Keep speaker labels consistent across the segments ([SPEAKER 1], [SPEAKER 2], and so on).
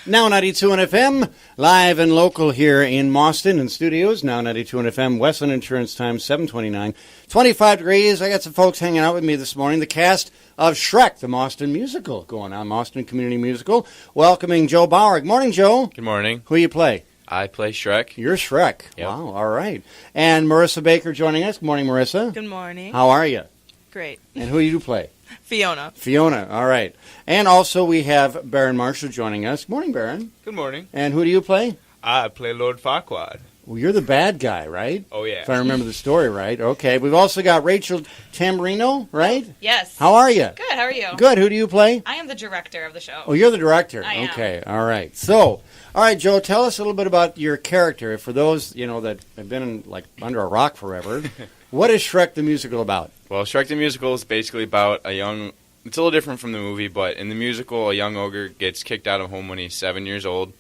[SPEAKER 1] Now 92 and FM, live and local here in Mauston in studios. Now 92 and FM, Westland Insurance Time, 7:29. 25 degrees. I got some folks hanging out with me this morning. The cast of Shrek, the Mauston musical, going on, Mauston Community Musical. Welcoming Joe Bauer. Good morning, Joe.
[SPEAKER 2] Good morning.
[SPEAKER 1] Who you play?
[SPEAKER 2] I play Shrek.
[SPEAKER 1] You're Shrek.
[SPEAKER 2] Yep.
[SPEAKER 1] Wow, all right. And Marissa Baker joining us. Good morning, Marissa.
[SPEAKER 3] Good morning.
[SPEAKER 1] How are you?
[SPEAKER 3] Great.
[SPEAKER 1] And who you play?
[SPEAKER 3] Fiona.
[SPEAKER 1] Fiona, all right. And also we have Baron Marshall joining us. Good morning, Baron.
[SPEAKER 4] Good morning.
[SPEAKER 1] And who do you play?
[SPEAKER 4] I play Lord Farquaad.
[SPEAKER 1] Well, you're the bad guy, right?
[SPEAKER 4] Oh, yeah.
[SPEAKER 1] If I remember the story right. Okay. We've also got Rachel Tamburino, right?
[SPEAKER 5] Yes.
[SPEAKER 1] How are you?
[SPEAKER 5] Good. How are you?
[SPEAKER 1] Good. Who do you play?
[SPEAKER 5] I am the director of the show.
[SPEAKER 1] Oh, you're the director.
[SPEAKER 5] I am.
[SPEAKER 1] Okay. All right. So, all right, Joe, tell us a little bit about your character. For those, that have been under a rock forever, what is Shrek the musical about?
[SPEAKER 2] Well, Shrek the Musical is basically about it's a little different from the movie, but in the musical, a young ogre gets kicked out of home when he's 7 years old.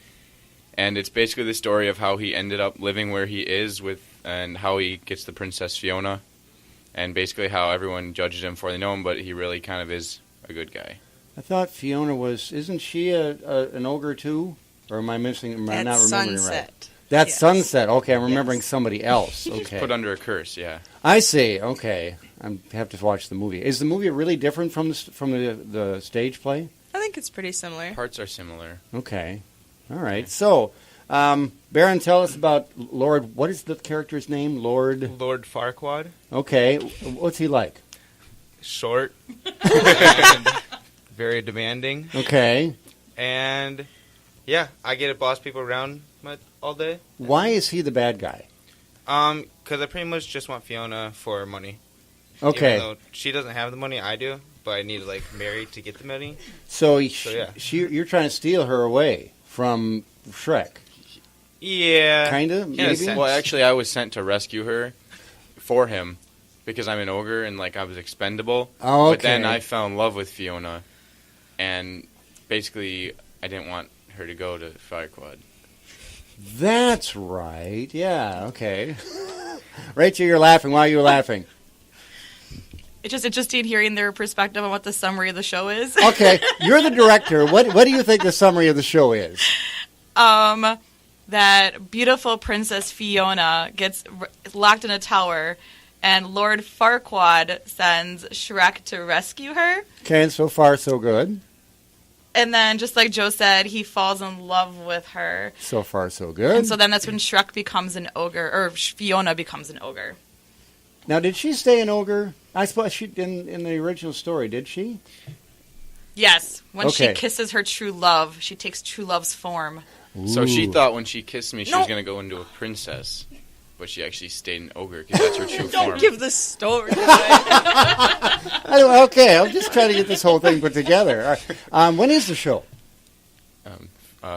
[SPEAKER 2] And it's basically the story of how he ended up living where he is and how he gets the Princess Fiona. And basically how everyone judges him before they know him, but he really kind of is a good guy.
[SPEAKER 1] I thought Fiona isn't she an ogre too? Or am I missing, am I not remembering
[SPEAKER 3] Sunset.
[SPEAKER 1] right? That's
[SPEAKER 3] Yes.
[SPEAKER 1] Sunset. Okay, I'm remembering somebody else. Okay.
[SPEAKER 2] Put under a curse, yeah.
[SPEAKER 1] I see. Okay. I have to watch the movie. Is the movie really different from the stage play?
[SPEAKER 3] I think it's pretty similar.
[SPEAKER 2] Parts are similar.
[SPEAKER 1] Okay. All right. So, Baron, tell us about Lord. What is the character's name? Lord.
[SPEAKER 4] Lord Farquaad.
[SPEAKER 1] Okay. What's he like?
[SPEAKER 4] Short. And very demanding.
[SPEAKER 1] Okay.
[SPEAKER 4] And, yeah, I get to boss people around all day.
[SPEAKER 1] Why is he the bad guy?
[SPEAKER 4] Because I pretty much just want Fiona for money.
[SPEAKER 1] Okay.
[SPEAKER 4] Even though she doesn't have the money, I do. But I need to, marry to get the money.
[SPEAKER 1] So,
[SPEAKER 4] yeah.
[SPEAKER 1] you're trying to steal her away from Shrek.
[SPEAKER 4] Yeah.
[SPEAKER 1] Kind of,
[SPEAKER 4] in a
[SPEAKER 1] maybe?
[SPEAKER 4] sense.
[SPEAKER 2] Well, actually, I was sent to rescue her for him because I'm an ogre and, I was expendable.
[SPEAKER 1] Oh, okay.
[SPEAKER 2] But then I fell in love with Fiona, and basically I didn't want her to go to Farquaad.
[SPEAKER 1] That's right. Yeah, okay. Rachel, you're laughing. Why are you laughing?
[SPEAKER 5] It's just interesting hearing their perspective on what the summary of the show is.
[SPEAKER 1] Okay, you're the director. What do you think the summary of the show is?
[SPEAKER 5] That beautiful Princess Fiona gets locked in a tower, and Lord Farquaad sends Shrek to rescue her.
[SPEAKER 1] Okay, and so far so good.
[SPEAKER 5] And then, just like Joe said, he falls in love with her.
[SPEAKER 1] So far so good.
[SPEAKER 5] And so then that's when Shrek becomes an ogre, or Fiona becomes an ogre.
[SPEAKER 1] Now, did she stay an ogre? I suppose she in the original story, did she?
[SPEAKER 5] Yes. When
[SPEAKER 1] Okay.
[SPEAKER 5] she kisses her true love, she takes true love's form.
[SPEAKER 2] So she
[SPEAKER 1] Ooh.
[SPEAKER 2] thought when she kissed me she was going to go into a princess, but she actually stayed an ogre because that's her true form.
[SPEAKER 3] Don't give the story away.
[SPEAKER 1] Okay, I'm just trying to get this whole thing put together. All right. When is the show?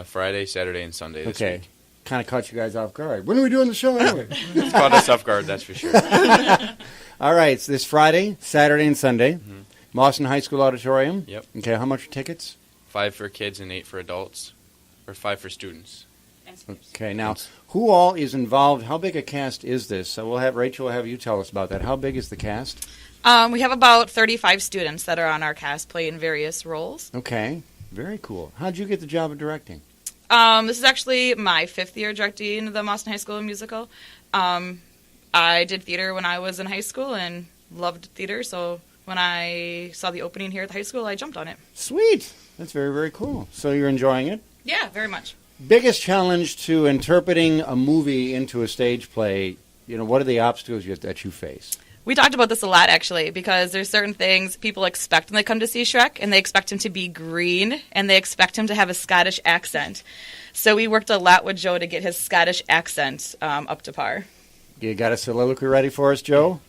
[SPEAKER 2] Friday, Saturday, and Sunday this
[SPEAKER 1] Okay.
[SPEAKER 2] week.
[SPEAKER 1] Kind of caught you guys off guard. When are we doing the show anyway?
[SPEAKER 2] It's called us off guard, that's for sure.
[SPEAKER 1] All right, it's this Friday, Saturday, and Sunday.
[SPEAKER 2] Mm-hmm.
[SPEAKER 1] Mauston High School Auditorium.
[SPEAKER 2] Yep.
[SPEAKER 1] Okay, how much are tickets?
[SPEAKER 2] 5 for kids and 8 for adults, or 5 for students.
[SPEAKER 1] Okay, now, who all is involved? How big a cast is this? So Rachel will have you tell us about that. How big is the cast?
[SPEAKER 5] We have about 35 students that are on our cast playing various roles.
[SPEAKER 1] Okay, very cool. How'd you get the job of directing?
[SPEAKER 5] This is actually my 5th year directing the Mauston High School musical. I did theater when I was in high school and loved theater, so when I saw the opening here at the high school, I jumped on it.
[SPEAKER 1] Sweet. That's very, very cool. So you're enjoying it?
[SPEAKER 5] Yeah, very much.
[SPEAKER 1] Biggest challenge to interpreting a movie into a stage play, what are the obstacles that you face?
[SPEAKER 5] We talked about this a lot, actually, because there's certain things people expect when they come to see Shrek, and they expect him to be green, and they expect him to have a Scottish accent. So we worked a lot with Joe to get his Scottish accent up to par.
[SPEAKER 1] You got a soliloquy ready for us, Joe?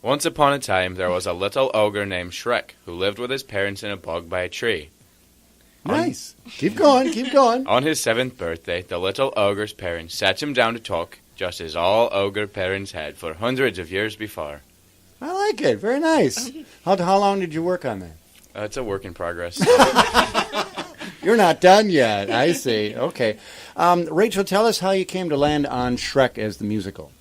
[SPEAKER 2] Once upon a time, there was a little ogre named Shrek who lived with his parents in a bog by a tree.
[SPEAKER 1] Nice. Keep going, keep going.
[SPEAKER 2] On his 7th birthday, the little ogre's parents sat him down to talk, just as all ogre parents had for hundreds of years before.
[SPEAKER 1] I like it. Very nice. How long did you work on that?
[SPEAKER 2] It's a work in progress.
[SPEAKER 1] You're not done yet. I see. Okay. Rachel, tell us how you came to land on Shrek as the musical.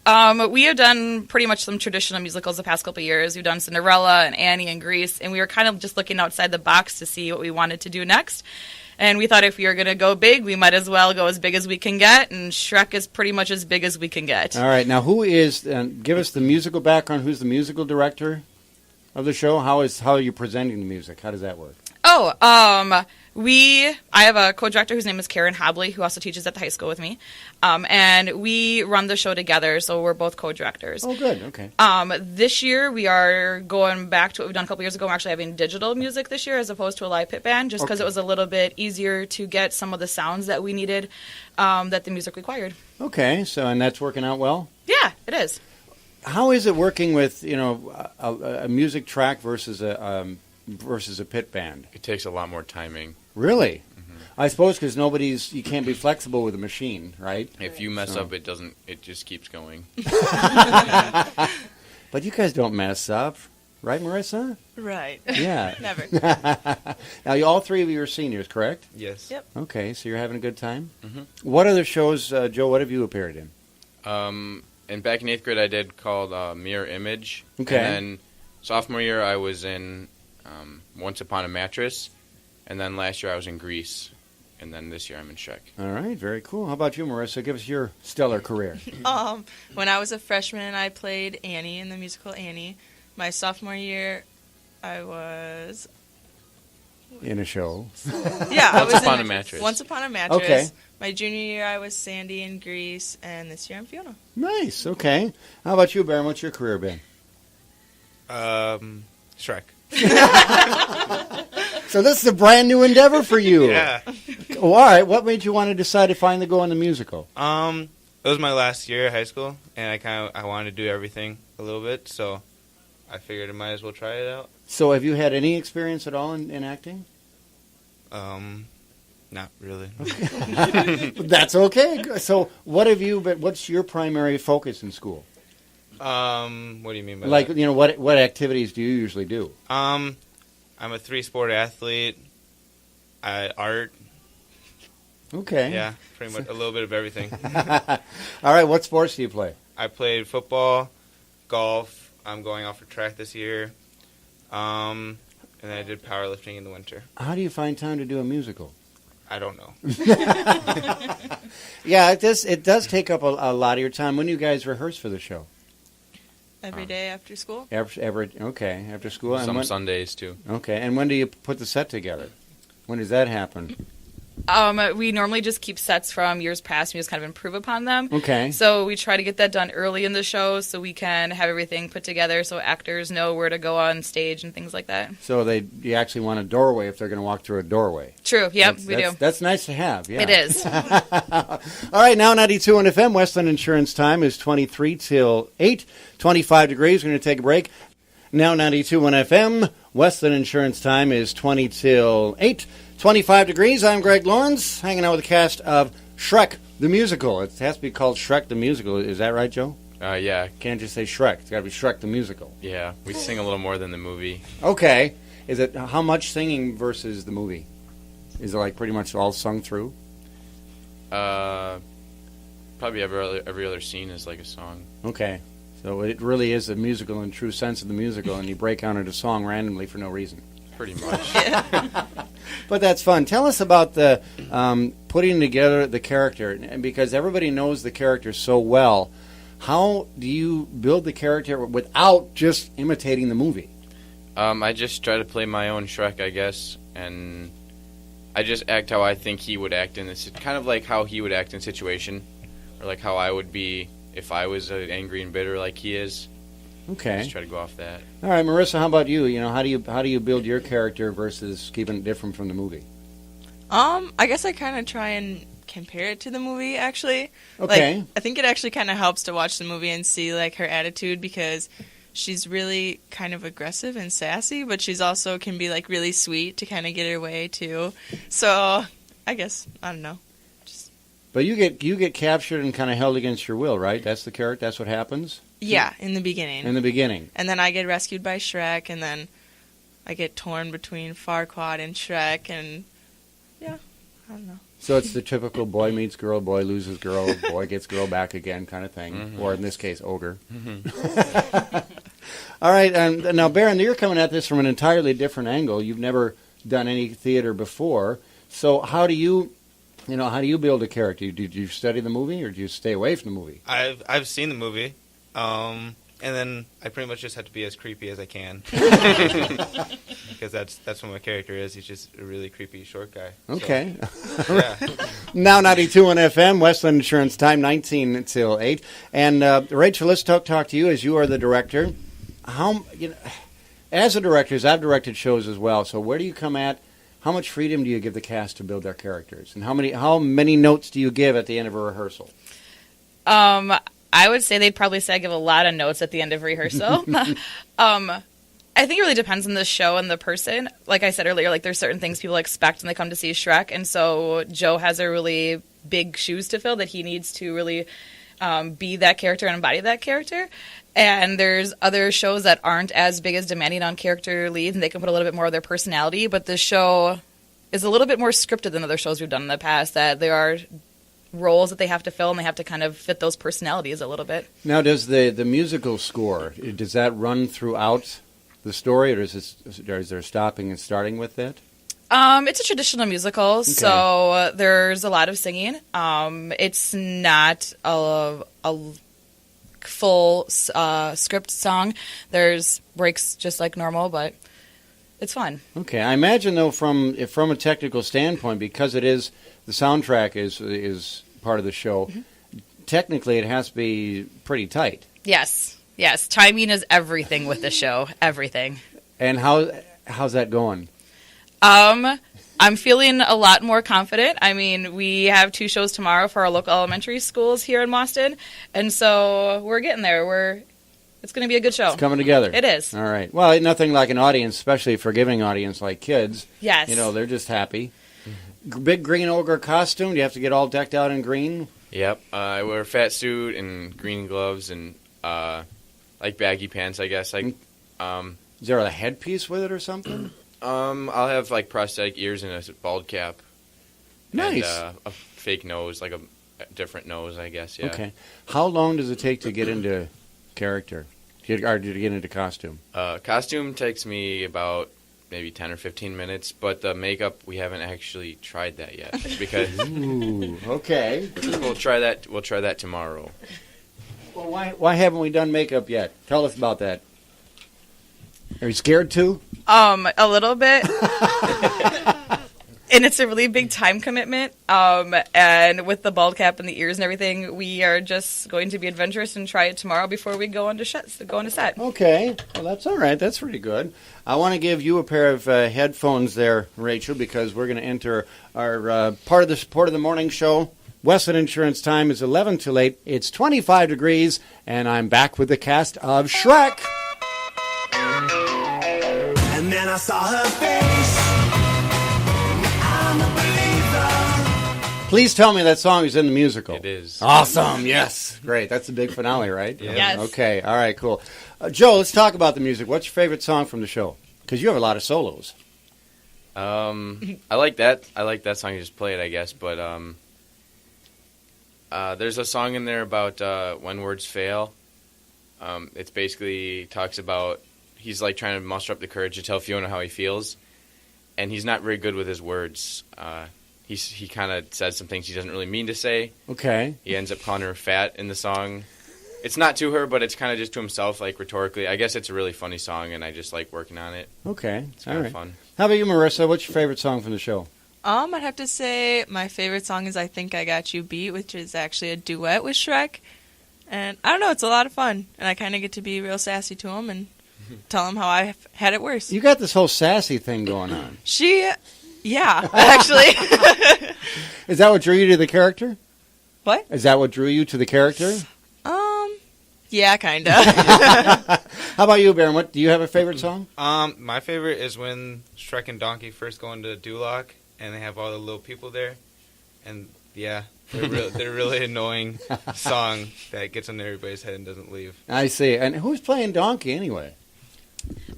[SPEAKER 5] We have done pretty much some traditional musicals the past couple of years. We've done Cinderella and Annie and Grease, and we were kind of just looking outside the box to see what we wanted to do next. And we thought if we were going to go big, we might as well go as big as we can get, and Shrek is pretty much as big as we can get.
[SPEAKER 1] All right, now who is, give us the musical background, who's the musical director of the show? How are you presenting the music? How does that work?
[SPEAKER 5] Oh, I have a co-director whose name is Karen Hobley, who also teaches at the high school with me. And we run the show together, so we're both co-directors.
[SPEAKER 1] Oh, good, okay.
[SPEAKER 5] This year, we are going back to what we've done a couple years ago. We're actually having digital music this year as opposed to a live pit band, just because it was a little bit easier to get some of the sounds that we needed that the music required.
[SPEAKER 1] Okay, and that's working out well?
[SPEAKER 5] Yeah, it is.
[SPEAKER 1] How is it working with, a music track versus a pit band?
[SPEAKER 2] It takes a lot more timing.
[SPEAKER 1] Really? Mm-hmm. I suppose because you can't be flexible with a machine, right?
[SPEAKER 2] If you mess up, it just keeps going.
[SPEAKER 1] But you guys don't mess up, right, Marissa?
[SPEAKER 3] Right.
[SPEAKER 1] Yeah.
[SPEAKER 3] Never.
[SPEAKER 1] Now, all three of you are seniors, correct?
[SPEAKER 4] Yes.
[SPEAKER 3] Yep.
[SPEAKER 1] Okay, so you're having a good time?
[SPEAKER 2] Mm-hmm.
[SPEAKER 1] What other shows, Joe, what have you appeared in?
[SPEAKER 2] And back in 8th grade, I did called Mirror Image.
[SPEAKER 1] Okay.
[SPEAKER 2] And then sophomore year, I was in Once Upon a Mattress. And then last year, I was in Grease. And then this year, I'm in Shrek.
[SPEAKER 1] All right, very cool. How about you, Marissa? Give us your stellar career.
[SPEAKER 3] When I was a freshman, I played Annie in the musical Annie. My sophomore year, I was...
[SPEAKER 1] In a show.
[SPEAKER 3] Yeah, I was
[SPEAKER 2] Once Upon
[SPEAKER 3] in
[SPEAKER 2] a Mattress.
[SPEAKER 3] Once Upon a Mattress.
[SPEAKER 1] Okay.
[SPEAKER 3] My junior year, I was Sandy in Grease, and this year I'm Fiona.
[SPEAKER 1] Nice, okay. How about you, Baron? What's your career been?
[SPEAKER 4] Shrek.
[SPEAKER 1] So this is a brand new endeavor for you.
[SPEAKER 4] Yeah.
[SPEAKER 1] Oh, all right. What made you want to decide to finally go on the musical?
[SPEAKER 4] It was my last year of high school, and I wanted to do everything a little bit, so I figured I might as well try it out.
[SPEAKER 1] So have you had any experience at all in acting?
[SPEAKER 4] Not really.
[SPEAKER 1] That's okay. So what's your primary focus in school?
[SPEAKER 4] What do you mean by
[SPEAKER 1] Like,
[SPEAKER 4] that?
[SPEAKER 1] what activities do you usually do?
[SPEAKER 4] I'm a 3-sport athlete. Art.
[SPEAKER 1] Okay.
[SPEAKER 4] Yeah, pretty much a little bit of everything.
[SPEAKER 1] All right. What sports do you play?
[SPEAKER 4] I played football, golf. I'm going off for track this year. And then I did powerlifting in the winter.
[SPEAKER 1] How do you find time to do a musical?
[SPEAKER 4] I don't know.
[SPEAKER 1] Yeah, it does take up a lot of your time. When do you guys rehearse for the show?
[SPEAKER 3] Every day after school.
[SPEAKER 1] After school. And
[SPEAKER 2] Some Sundays, too.
[SPEAKER 1] Okay, and when do you put the set together? When does that happen?
[SPEAKER 5] We normally just keep sets from years past and we just kind of improve upon them.
[SPEAKER 1] Okay.
[SPEAKER 5] So we try to get that done early in the show so we can have everything put together so actors know where to go on stage and things like that.
[SPEAKER 1] So you actually want a doorway if they're going to walk through a doorway.
[SPEAKER 5] True. Yep, we do.
[SPEAKER 1] That's nice to have. Yeah.
[SPEAKER 5] It is.
[SPEAKER 1] All right, now 92 on FM. Westland Insurance time is 23 till 8. 25 degrees. We're going to take a break. Now 92 on FM. Westland Insurance time is 20 till 8. 25 degrees. I'm Greg Lawrence, hanging out with the cast of Shrek the Musical. It has to be called Shrek the Musical. Is that right, Joe?
[SPEAKER 2] Yeah.
[SPEAKER 1] Can't just say Shrek. It's got to be Shrek the Musical.
[SPEAKER 2] Yeah, we sing a little more than the movie.
[SPEAKER 1] Okay. Is it how much singing versus the movie? Is it like pretty much all sung through?
[SPEAKER 2] Probably every other scene is like a song.
[SPEAKER 1] Okay. So it really is a musical in true sense of the musical, and you break out into song randomly for no reason.
[SPEAKER 2] Pretty much.
[SPEAKER 1] But that's fun. Tell us about the putting together the character, and because everybody knows the character so well. How do you build the character without just imitating the movie?
[SPEAKER 2] I just try to play my own Shrek, I guess, and I just act how I think he would act in this, kind of like how he would act in a situation, or like how I would be if I was angry and bitter like he is.
[SPEAKER 1] Okay.
[SPEAKER 2] Just try to go off that.
[SPEAKER 1] All right, Marissa, how about you? How do you build your character versus keeping it different from the movie?
[SPEAKER 3] I guess I kind of try and compare it to the movie, actually.
[SPEAKER 1] Okay.
[SPEAKER 3] Like, I think it actually kind of helps to watch the movie and see, like, her attitude, because she's really kind of aggressive and sassy, but she's also can be, like, really sweet to kind of get her way, too. So, I guess, I don't know.
[SPEAKER 1] But you get captured and kind of held against your will, right? That's the character. That's what happens?
[SPEAKER 3] Yeah, in the beginning.
[SPEAKER 1] In the beginning.
[SPEAKER 3] And then I get rescued by Shrek, and then I get torn between Farquaad and Shrek, and yeah, I don't know.
[SPEAKER 1] So it's the typical boy meets girl, boy loses girl, boy gets girl back again kind of thing. Or in this case, ogre. All right, and now, Baron, you're coming at this from an entirely different angle. You've never done any theater before. So how do you build a character? Did you study the movie, or did you stay away from the movie?
[SPEAKER 4] I've seen the movie, and then I pretty much just have to be as creepy as I can, because that's what my character is. He's just a really creepy short guy.
[SPEAKER 1] Okay.
[SPEAKER 4] So, yeah.
[SPEAKER 1] Now 92 on FM, Westland Insurance Time, 19 until 8. And Rachel, let's talk to you as you are the director. As a director, I've directed shows as well, so where do you come at? How much freedom do you give the cast to build their characters? And how many notes do you give at the end of a rehearsal?
[SPEAKER 5] I would say they'd probably say I give a lot of notes at the end of rehearsal. I think it really depends on the show and the person. Like I said earlier, like there's certain things people expect when they come to see Shrek, and so Joe has a really big shoes to fill that he needs to really be that character and embody that character. And there's other shows that aren't as big as demanding on character leads, and they can put a little bit more of their personality. But the show is a little bit more scripted than other shows we've done in the past, that there are roles that they have to fill, and they have to kind of fit those personalities a little bit.
[SPEAKER 1] Now, does the musical score, does that run throughout the story, or is there stopping and starting with that?
[SPEAKER 5] It's a traditional musical, so there's a lot of singing. It's not a full script song. There's breaks just like normal, but it's fun. Okay,
[SPEAKER 1] I imagine though, from a technical standpoint, because it is the soundtrack is part of the show. Technically, it has to be pretty tight.
[SPEAKER 5] Yes. Timing is everything with the show. Everything.
[SPEAKER 1] And how's that going?
[SPEAKER 5] I'm feeling a lot more confident. I mean, we have 2 shows tomorrow for our local elementary schools here in Boston, and so we're getting there. It's going to be a good show.
[SPEAKER 1] It's coming together.
[SPEAKER 5] It is.
[SPEAKER 1] All right. Well, nothing like an audience, especially a forgiving audience like kids.
[SPEAKER 5] Yes.
[SPEAKER 1] They're just happy. Big green ogre costume. Do you have to get all decked out in green?
[SPEAKER 2] Yep. I wear a fat suit and green gloves and like baggy pants, I guess.
[SPEAKER 1] Is there a headpiece with it or something?
[SPEAKER 2] I'll have like prosthetic ears and a bald cap.
[SPEAKER 1] Nice.
[SPEAKER 2] And a fake nose, like a different nose, I guess. Yeah.
[SPEAKER 1] Okay. How long does it take to get into character? To get into costume?
[SPEAKER 2] Costume takes me about maybe 10 or 15 minutes, but the makeup, we haven't actually tried that yet. Because
[SPEAKER 1] Ooh, okay.
[SPEAKER 2] We'll try that tomorrow.
[SPEAKER 1] Well, why haven't we done makeup yet? Tell us about that. Are you scared too?
[SPEAKER 5] A little bit. And it's a really big time commitment. And with the bald cap and the ears and everything, we are just going to be adventurous and try it tomorrow before we go into set.
[SPEAKER 1] Okay. Well, that's all right. That's pretty good. I want to give you a pair of headphones there, Rachel, because we're going to enter our part of the support of the morning show. Westland Insurance Time is 11 till 8. It's 25 degrees, and I'm back with the cast of Shrek.
[SPEAKER 6] And then I saw her face. I'm a believer.
[SPEAKER 1] Please tell me that song is in the musical.
[SPEAKER 2] It is.
[SPEAKER 1] Awesome. Yes. Great. That's the big finale, right?
[SPEAKER 4] Yeah.
[SPEAKER 5] Yes.
[SPEAKER 1] Okay. All right, cool. Joe, let's talk about the music. What's your favorite song from the show? Because you have a lot of solos.
[SPEAKER 2] I like that. I like that song you just played, I guess. But there's a song in there about when words fail. It's basically talks about he's like trying to muster up the courage to tell Fiona how he feels, and he's not very good with his words. He kind of says some things he doesn't really mean to say.
[SPEAKER 1] Okay.
[SPEAKER 2] He ends up calling her fat in the song. It's not to her, but it's kind of just to himself, like rhetorically. I guess it's a really funny song, and I just like working on it.
[SPEAKER 1] Okay.
[SPEAKER 2] It's kind
[SPEAKER 1] All
[SPEAKER 2] of
[SPEAKER 1] right.
[SPEAKER 2] fun.
[SPEAKER 1] How about you, Marissa? What's your favorite song from the show?
[SPEAKER 3] I'd have to say my favorite song is I Think I Got You Beat, which is actually a duet with Shrek. And I don't know, it's a lot of fun. And I kind of get to be real sassy to him and tell him how I had it worse.
[SPEAKER 1] You got this whole sassy thing going on.
[SPEAKER 3] Yeah, actually.
[SPEAKER 1] Is that what drew you to the character?
[SPEAKER 3] What?
[SPEAKER 1] Is that what drew you to the character?
[SPEAKER 3] Yeah, kind of.
[SPEAKER 1] How about you, Baron? Do you have a favorite song?
[SPEAKER 4] My favorite is when Shrek and Donkey first go into Duloc, and they have all the little people there, and yeah, they're really annoying song that gets into everybody's head and doesn't leave.
[SPEAKER 1] I see. And who's playing Donkey anyway?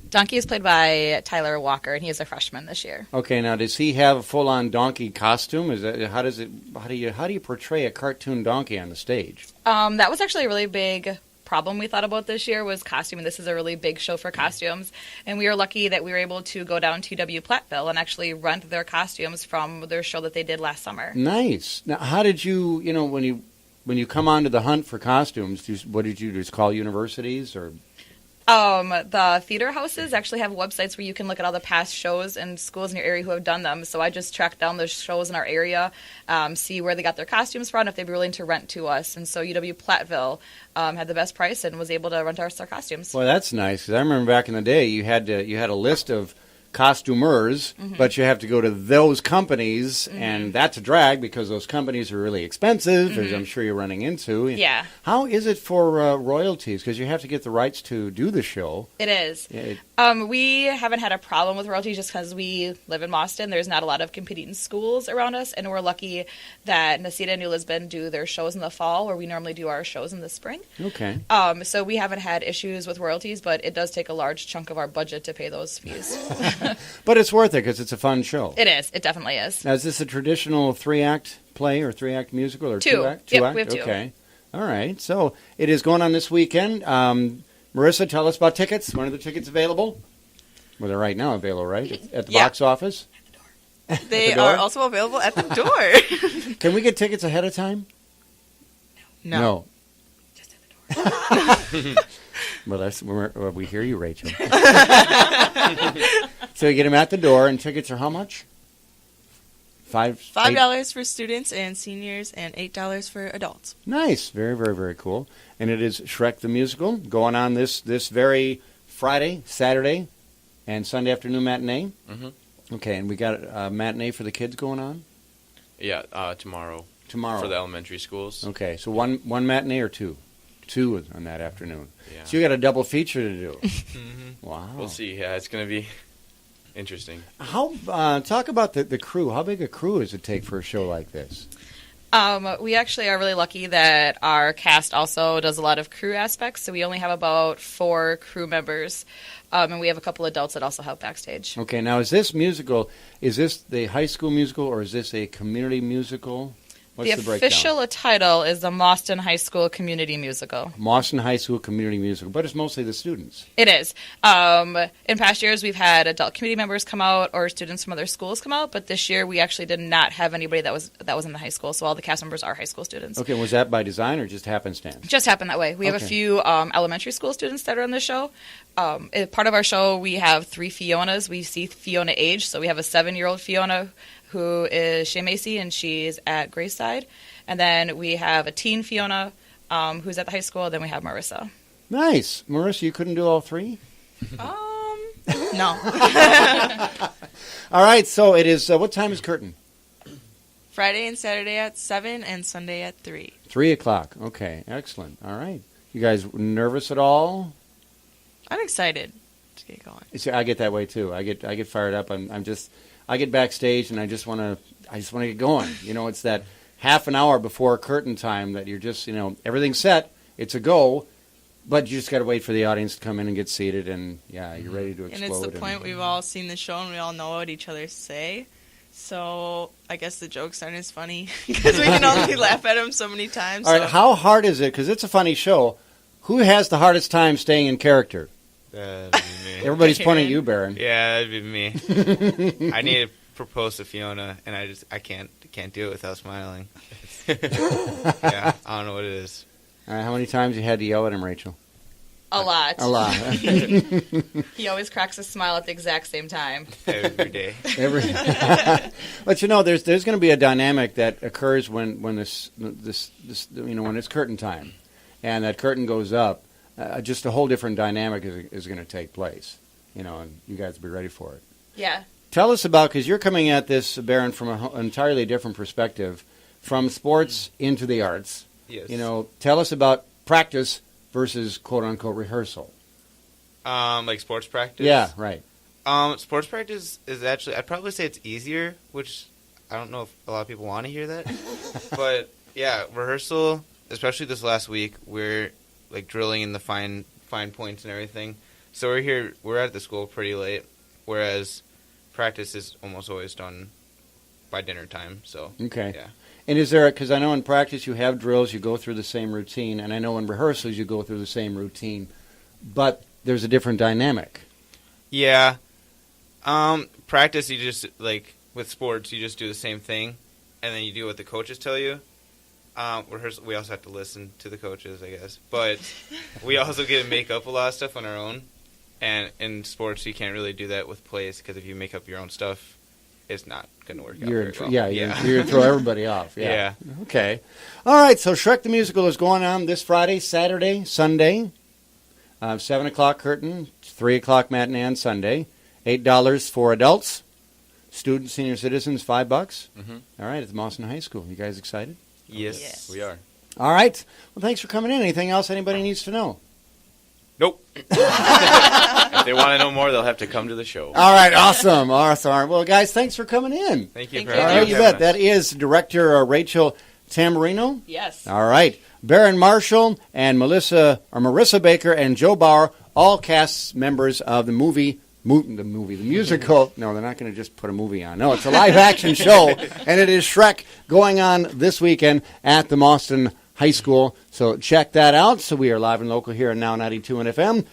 [SPEAKER 5] Donkey is played by Tyler Walker, and he is a freshman this year.
[SPEAKER 1] Okay, now does he have a full-on donkey costume? Is that how do you portray a cartoon donkey on the stage?
[SPEAKER 5] That was actually a really big problem we thought about this year was costuming. This is a really big show for costumes, and we were lucky that we were able to go down to W. Platteville and actually rent their costumes from their show that they did last summer.
[SPEAKER 1] Nice. Now, how did you when you come onto the hunt for costumes? What did you just call universities or?
[SPEAKER 5] The theater houses actually have websites where you can look at all the past shows and schools in your area who have done them. So I just tracked down the shows in our area, see where they got their costumes from, if they'd be willing to rent to us. And so UW Platteville had the best price and was able to rent our costumes.
[SPEAKER 1] Well, that's nice because I remember back in the day you had a list of costumers, but you have to go to those companies, and that's a drag because those companies are really expensive, as I'm sure you're running into.
[SPEAKER 5] Yeah.
[SPEAKER 1] How is it for royalties? Because you have to get the rights to do the show.
[SPEAKER 5] It is. We haven't had a problem with royalties just because we live in Boston. There's not a lot of competing schools around us, and we're lucky that Necedah and New Lisbon do their shows in the fall, where we normally do our shows in the spring.
[SPEAKER 1] Okay.
[SPEAKER 5] So we haven't had issues with royalties, but it does take a large chunk of our budget to pay those fees.
[SPEAKER 1] But it's worth it because it's a fun show.
[SPEAKER 5] It is. It definitely is.
[SPEAKER 1] Now, is this a traditional 3-act play or 3-act musical or
[SPEAKER 5] Two.
[SPEAKER 1] 2-act?
[SPEAKER 5] Yep,
[SPEAKER 1] 2-act?
[SPEAKER 5] we have 2.
[SPEAKER 1] Okay. All right. So it is going on this weekend. Marissa, tell us about tickets. When are the tickets available? Well, they're right now available, right? At the box office?
[SPEAKER 3] They
[SPEAKER 1] door?
[SPEAKER 3] are also available at the door.
[SPEAKER 1] Can we get tickets ahead of time?
[SPEAKER 3] No.
[SPEAKER 5] Just at the door.
[SPEAKER 1] Well, we hear you, Rachel. So you get them at the door, and tickets are how much?
[SPEAKER 3] $5 for students and seniors, and $8 for adults.
[SPEAKER 1] Nice. Very, very, very cool. And it is Shrek the Musical going on this very Friday, Saturday, and Sunday afternoon matinee.
[SPEAKER 2] Mm-hmm.
[SPEAKER 1] Okay, and we got a matinee for the kids going on?
[SPEAKER 2] Yeah, tomorrow.
[SPEAKER 1] Tomorrow.
[SPEAKER 2] For the elementary schools.
[SPEAKER 1] Okay, so one matinee or two? Two on that afternoon.
[SPEAKER 2] Yeah.
[SPEAKER 1] So you got a double feature to do.
[SPEAKER 4] Mm-hmm.
[SPEAKER 1] Wow.
[SPEAKER 2] We'll see. Yeah, it's going to be interesting.
[SPEAKER 1] How talk about the crew. How big a crew does it take for a show like this?
[SPEAKER 5] We actually are really lucky that our cast also does a lot of crew aspects. So we only have about 4 crew members, and we have a couple adults that also help backstage.
[SPEAKER 1] Okay, now is this the high school musical or is this a community musical? What's the breakdown?
[SPEAKER 5] Official title is the Mauston High School Community Musical.
[SPEAKER 1] Mauston High School Community Musical, but it's mostly the students.
[SPEAKER 5] It is. In past years, we've had adult community members come out or students from other schools come out, but this year we actually did not have anybody that was in the high school, so all the cast members are high school students.
[SPEAKER 1] Okay, was that by design or just happenstance?
[SPEAKER 5] Just happened that way. We have a
[SPEAKER 1] Okay.
[SPEAKER 5] few elementary school students that are on the show. Part of our show, we have 3 Fionas. We see Fiona age, so we have a 7-year-old Fiona who is Shea Macy, and she's at Grayside. And then we have a teen Fiona who's at the high school. Then we have Marissa.
[SPEAKER 1] Nice. Marissa, you couldn't do all 3?
[SPEAKER 3] No.
[SPEAKER 1] All right, so it is, what time is curtain?
[SPEAKER 3] Friday and Saturday at 7 and Sunday at 3.
[SPEAKER 1] 3 o'clock. Okay, excellent. All right. You guys nervous at all?
[SPEAKER 3] I'm excited to get going.
[SPEAKER 1] See, I get that way too. I get fired up. I get backstage and I just want to get going. You know, it's that half an hour before curtain time that you're just, everything's set. It's a go, but you just got to wait for the audience to come in and get seated, and yeah, you're ready to
[SPEAKER 3] And
[SPEAKER 1] explode.
[SPEAKER 3] it's the point we've all seen the show and we all know what each other say. So I guess the jokes aren't as funny because we can only laugh at them so many times.
[SPEAKER 1] All right, how hard is it? Because it's a funny show. Who has the hardest time staying in character?
[SPEAKER 4] That'd be me.
[SPEAKER 1] Everybody's pointing at you, Baron.
[SPEAKER 4] Yeah, that'd be me. I need to propose to Fiona, and I can't do it without smiling. Yeah, I don't know what it is.
[SPEAKER 1] All right, how many times you had to yell at him, Rachel?
[SPEAKER 5] A lot.
[SPEAKER 1] A lot.
[SPEAKER 5] He always cracks a smile at the exact same time.
[SPEAKER 4] Every day.
[SPEAKER 1] But there's going to be a dynamic that occurs when this when it's curtain time, and that curtain goes up. Just a whole different dynamic is going to take place, and you guys will be ready for it.
[SPEAKER 5] Yeah.
[SPEAKER 1] Tell us about, because you're coming at this, Baron, from an entirely different perspective, from sports into the arts.
[SPEAKER 4] Yes.
[SPEAKER 1] Tell us about practice versus quote-unquote rehearsal.
[SPEAKER 4] Like sports practice?
[SPEAKER 1] Yeah, right.
[SPEAKER 4] Sports practice is actually, I'd probably say it's easier, which I don't know if a lot of people want to hear that. But, yeah, rehearsal, especially this last week, we're, like, drilling in the fine points and everything. So we're at the school pretty late, whereas practice is almost always done by dinner time. So
[SPEAKER 1] Okay.
[SPEAKER 4] yeah.
[SPEAKER 1] And is there, because I know in practice you have drills, you go through the same routine, and I know in rehearsals you go through the same routine, but there's a different dynamic.
[SPEAKER 4] Yeah. Practice, you just, like, with sports, you just do the same thing, and then you do what the coaches tell you. Rehearsal, we also have to listen to the coaches, I guess. But we also get to make up a lot of stuff on our own. And in sports, you can't really do that with plays, because if you make up your own stuff, it's not going to work out very well.
[SPEAKER 1] You're going to throw everybody off.
[SPEAKER 4] Yeah.
[SPEAKER 1] Okay. All right, so Shrek the Musical is going on this Friday, Saturday, Sunday. 7 o'clock curtain, 3 o'clock matinee on Sunday. $8 for adults. Students, senior citizens, $5.
[SPEAKER 2] Mhm.
[SPEAKER 1] All right, at the Mawson High School. You guys excited?
[SPEAKER 4] Yes.
[SPEAKER 2] We are.
[SPEAKER 1] All right. Well, thanks for coming in. Anything else anybody needs to know?
[SPEAKER 2] Nope. If they want to know more, they'll have to come to the show.
[SPEAKER 1] All right, awesome. Awesome. All right, well, guys, thanks for coming in.
[SPEAKER 4] Thank you
[SPEAKER 3] Thank
[SPEAKER 4] for
[SPEAKER 3] you.
[SPEAKER 1] All
[SPEAKER 4] having
[SPEAKER 1] right, you
[SPEAKER 4] us.
[SPEAKER 1] bet. That is Director Rachel Tamarino.
[SPEAKER 5] Yes.
[SPEAKER 1] All right. Baron Marshall and Marissa Baker and Joe Bauer, all cast members of the musical. No, they're not going to just put a movie on. No, it's a live-action show, and it is Shrek going on this weekend at the Mawson High School. So check that out. So we are live and local here on Now 92 and FM.